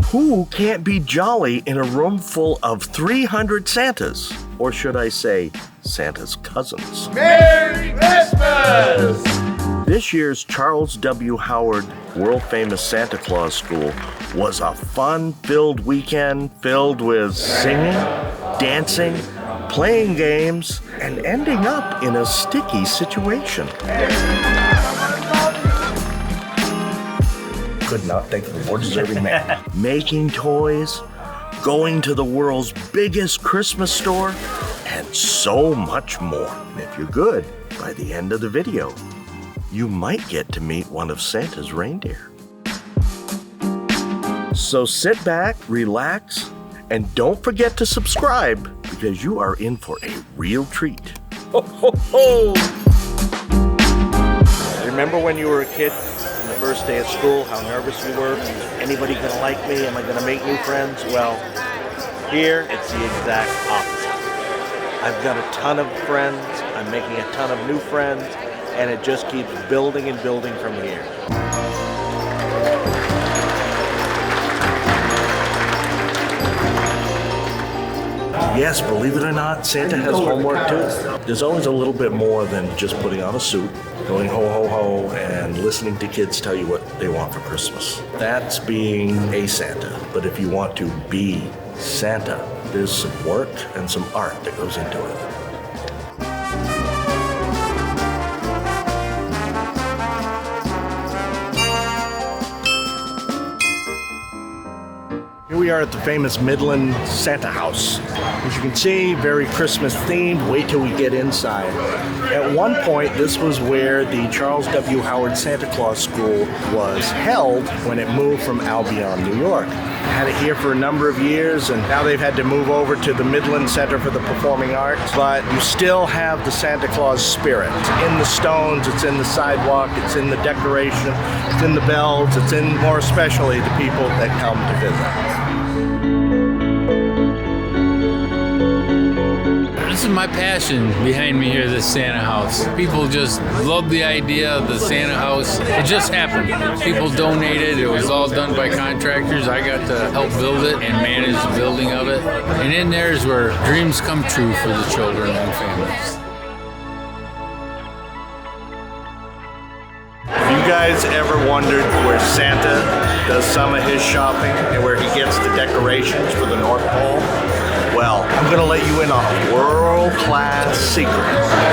who can't be jolly in a room full of 300 Santas? Or should I say, Santa's cousins? Merry Christmas! This year's Charles W. Howard world-famous Santa Claus School was a fun-filled weekend filled with singing, dancing, playing games, and ending up in a sticky situation. Could not think of a more deserving man. Making toys, going to the world's biggest Christmas store, and so much more. And if you're good, by the end of the video, you might get to meet one of Santa's reindeer. So sit back, relax, and don't forget to subscribe because you are in for a real treat. Ho, ho, ho! Remember when you were a kid? First day of school, how nervous you were. Anybody gonna like me? Am I gonna make new friends? Well, here it's the exact opposite. I've got a ton of friends, I'm making a ton of new friends, and it just keeps building and building from here. Yes, believe it or not, Santa has homework too. There's always a little bit more than just putting on a suit, going ho ho ho, and listening to kids tell you what they want for Christmas. That's being a Santa. But if you want to be Santa, there's some work and some art that goes into it. Here we are at the famous Midland Santa House. As you can see, very Christmas themed. Wait till we get inside. At one point, this was where the Charles W. Howard Santa Claus School was held when it moved from Albion, New York. Had it here for a number of years, and now they've had to move over to the Midland Center for the Performing Arts. But you still have the Santa Claus spirit. It's in the stones, it's in the sidewalk, it's in the decoration, it's in the bells, it's in, more especially, the people that come to visit. This is my passion behind me here, this Santa house. People just love the idea of the Santa house. It just happened. People donated. It was all done by contractors. I got to help build it and manage the building of it. And in there is where dreams come true for the children and families. Have you guys ever wondered where Santa does some of his shopping and where he gets the decorations for the North Pole? Well, I'm going to let you in on a world-class secret.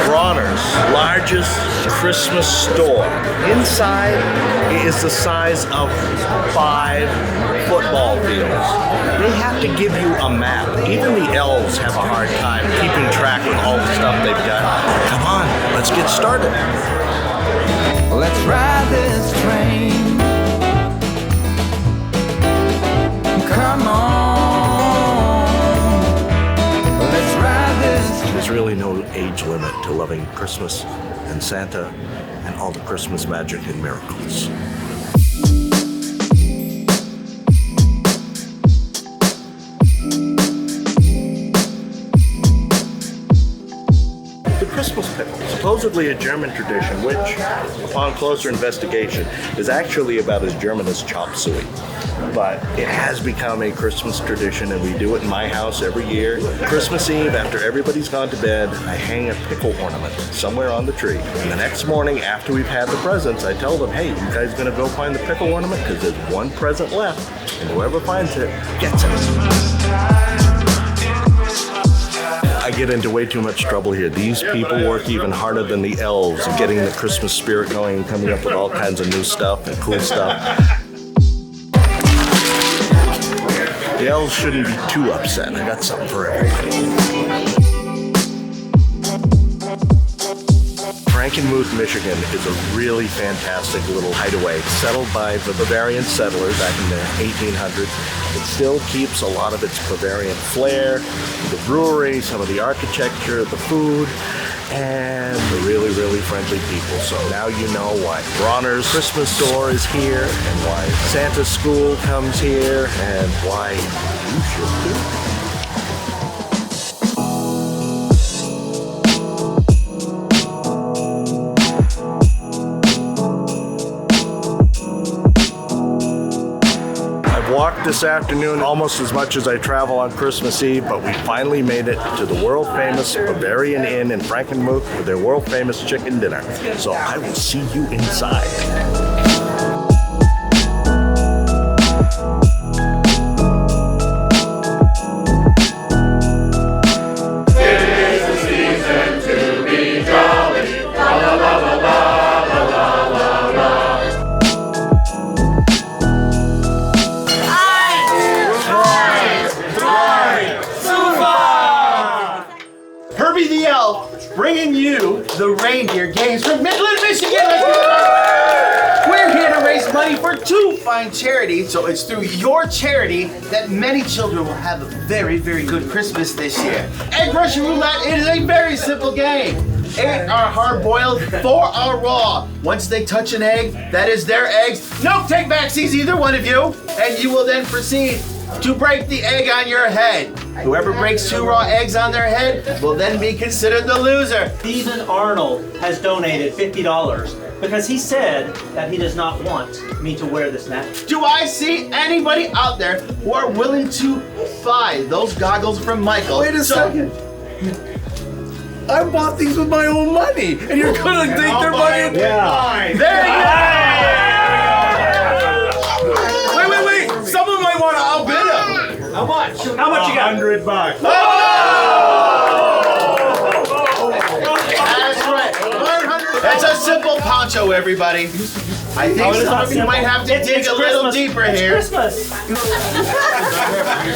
Bronner's largest Christmas store. Inside is the size of 5 football fields. They have to give you a map. Even the elves have a hard time keeping track of all the stuff they've got. Come on, let's get started. Let's ride this train. Come on. There's really no age limit to loving Christmas and Santa and all the Christmas magic and miracles. The Christmas pickle, supposedly a German tradition, which, upon closer investigation, is actually about as German as chop suey. But it has become a Christmas tradition, and we do it in my house every year. Christmas Eve, after everybody's gone to bed, I hang a pickle ornament somewhere on the tree. And the next morning, after we've had the presents, I tell them, hey, you guys gonna go find the pickle ornament? Because there's one present left, and whoever finds it gets it. I get into way too much trouble here. These people work even harder than the elves, getting the Christmas spirit going and coming up with all kinds of new stuff and cool stuff. The elves shouldn't be too upset. I got something for everybody. Frankenmuth, Michigan is a really fantastic little hideaway settled by the Bavarian settlers back in the 1800s. It still keeps a lot of its Bavarian flair, the brewery, some of the architecture, the food, and the really, really friendly people. So now you know why Bronner's Christmas store is here, and why Santa's school comes here, and why you should too. walked this afternoon almost as much as I travel on Christmas Eve, but we finally made it to the world-famous Bavarian Inn in Frankenmuth with their world-famous chicken dinner. So I will see you inside. Herbie the Elf bringing you the Reindeer games from Midland, Michigan. We're here to raise money for two fine charities, so it's through your charity that many children will have a very, very good Christmas this year. Egg Russian Roulette, it is a very simple game. 8 are hard-boiled, 4 are raw. Once they touch an egg, that is their eggs. No take-backsies, either one of you. And you will then proceed to break the egg on your head. Whoever breaks 2 raw eggs on their head will then be considered the loser. Stephen Arnold has donated $50 because he said that he does not want me to wear this necklace. Do I see anybody out there who are willing to buy those goggles from Michael? Wait a second. I bought these with my own money, and you're gonna take their money. There you go! Wait. Someone might want to outbid him. How much? How much you got? $100. That's right. That's a simple poncho, everybody. I think we might have to dig a little deeper here. Christmas.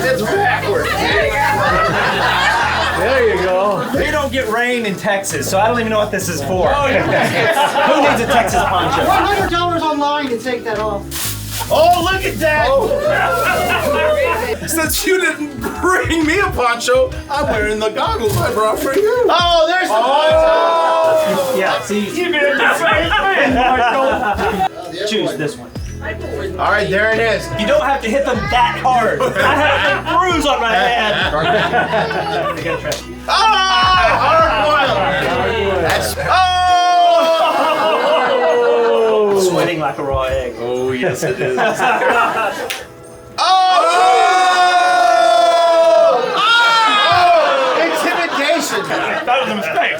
It's backwards. There you go. We don't get rain in Texas, so I don't even know what this is for. Who needs a Texas poncho? $100 online to take that off. Oh, look at that! Since you didn't bring me a poncho, I'm wearing the goggles I brought for you. Oh, there's the poncho! Yeah, see. Choose this one. All right, there it is. You don't have to hit them that hard. I have a bruise on my hand. Oh, hard-boiled. That's Sweating like a raw egg. Oh, yes it is. Intimidation. That was a mistake.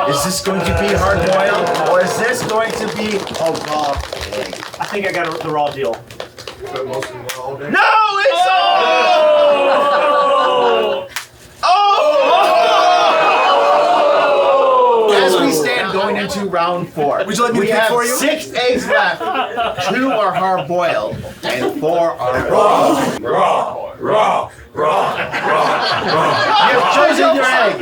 Is this going to be hard-boiled, or is this going to be a raw egg? I think I got the raw deal. No, it's As we stand going into round 4, Would you like me to we pick have for you? 6 eggs left. 2 are hard-boiled, and 4 are raw. You've chosen your egg.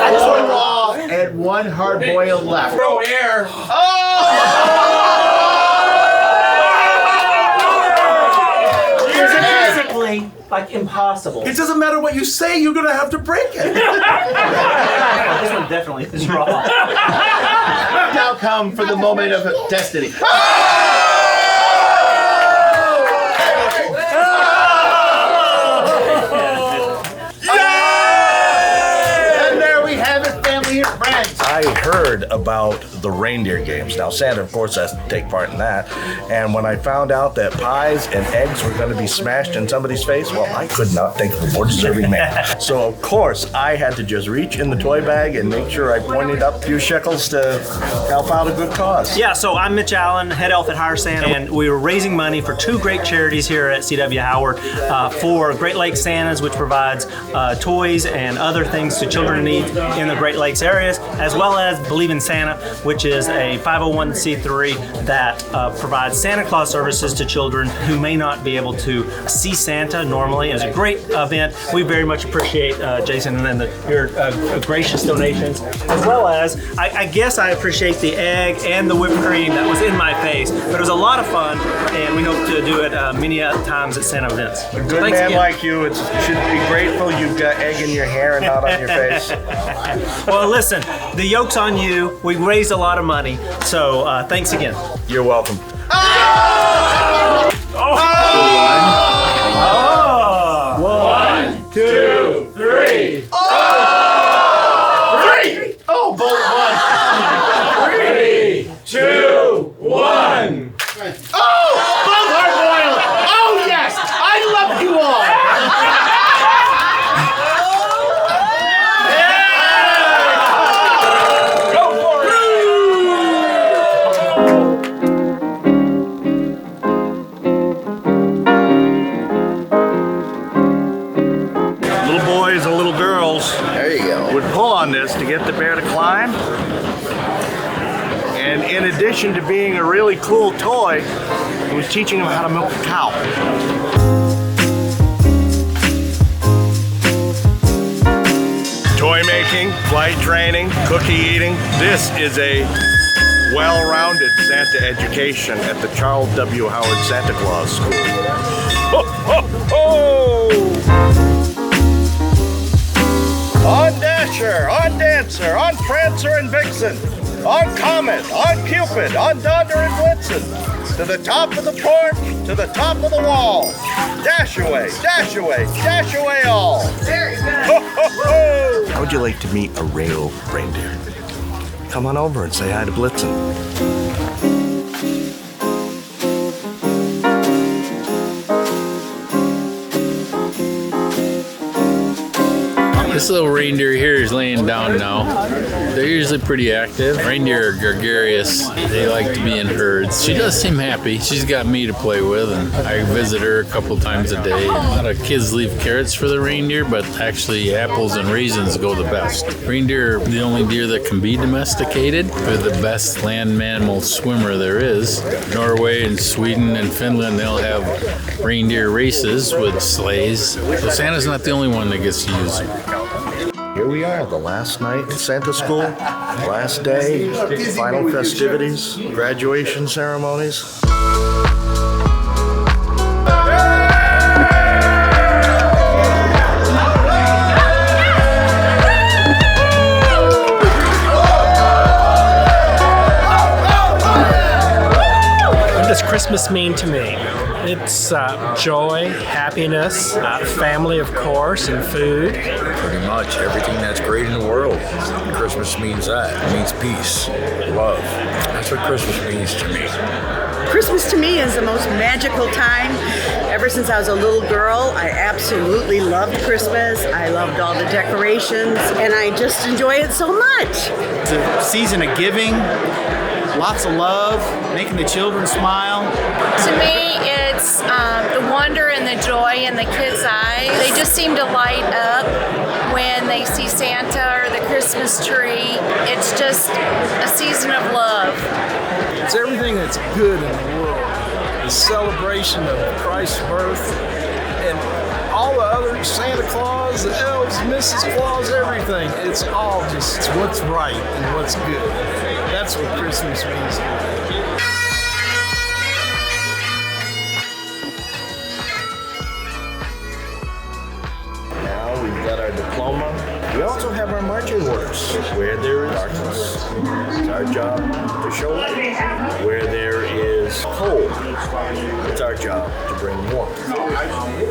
That's 4 raw and 1 hard-boiled left. Throw air. It's basically like impossible. It doesn't matter what you say, you're gonna have to break it. This one definitely is raw. Now come for the moment of destiny. And there we have it, family and friends. I heard about the reindeer games. Now, Santa, of course, has to take part in that. And when I found out that pies and eggs were going to be smashed in somebody's face, well, I could not think of a more deserving man. So, of course, I had to just reach in the toy bag and make sure I pointed up a few shekels to help out a good cause. Yeah, so I'm Mitch Allen, head elf at Hire Santa, and we were raising money for 2 great charities here at CW Howard for Great Lakes Santas, which provides toys and other things to children in need in the Great Lakes areas, as well as Believe in Santa, which is a 501c3 that provides Santa Claus services to children who may not be able to see Santa normally. It's a great event. We very much appreciate Jason and your gracious donations, as well as I guess I appreciate the egg and the whipped cream that was in my face. But it was a lot of fun, and we hope to do it many times at Santa events. A good man like you should be grateful you've got egg in your hair and not on your face. Well, listen, the yoke's on you. We raised a lot of money, so thanks again. You're welcome. One, two, three. Oh, bolt 1. get the bear to climb. And in addition to being a really cool toy, it was teaching him how to milk a cow. Toy making, flight training, cookie eating. This is a well-rounded Santa education at the Charles W. Howard Santa Claus School. Ho, ho, ho! On Dasher, on Dancer, on Prancer and Vixen, on Comet, on Cupid, on Donder and Blitzen, to the top of the porch, to the top of the wall. Dash away, dash away, dash away all. Very good. Ho, ho, ho! How would you like to meet a real reindeer? Come on over and say hi to Blitzen. This little reindeer here is laying down now. They're usually pretty active. Reindeer are gregarious. They like to be in herds. She does seem happy. She's got me to play with, and I visit her a couple times a day. A lot of kids leave carrots for the reindeer, but actually apples and raisins go the best. Reindeer are the only deer that can be domesticated. They're the best land mammal swimmer there is. Norway and Sweden and Finland, they'll have reindeer races with sleighs. So Santa's not the only one that gets to use them. Here we are, the last night at Santa School, last day, final festivities, graduation ceremonies. What does Christmas mean to me? It's joy, happiness, family, of course, and food. Pretty much everything that's great in the world. Christmas means that. It means peace, love. That's what Christmas means to me. Christmas to me is the most magical time. Ever since I was a little girl, I absolutely loved Christmas. I loved all the decorations, and I just enjoy it so much. It's a season of giving, lots of love, making the children smile. To me, it's the wonder and the joy in the kids' eyes. They just seem to light up when they see Santa or the Christmas tree. It's just a season of love. It's everything that's good in the world. The celebration of Christ's birth and all the other Santa Claus, the elves, Mrs. Claus, everything. It's all just it's what's right and what's good. That's what Christmas means to me. Now we've got our diploma. We also have our marching orders. Where there is darkness, it's our job to show light. Where there is cold, it's our job to bring warmth.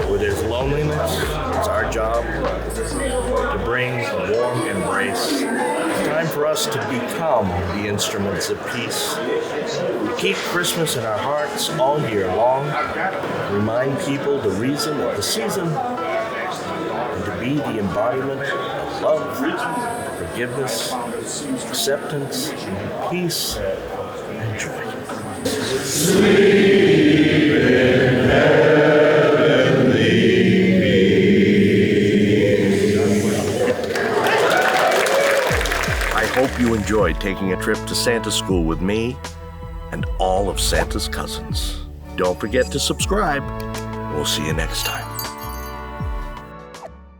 Where there's loneliness, it's our job to bring a warm embrace. It's time for us to become the instruments of peace. We keep Christmas in our hearts all year long. Remind people the reason of the season, and to be the embodiment of love, forgiveness, acceptance, peace, and joy. Sleep in heavenly I hope you enjoyed taking a trip to Santa School with me and all of Santa's cousins. Don't forget to subscribe. We'll see you next time.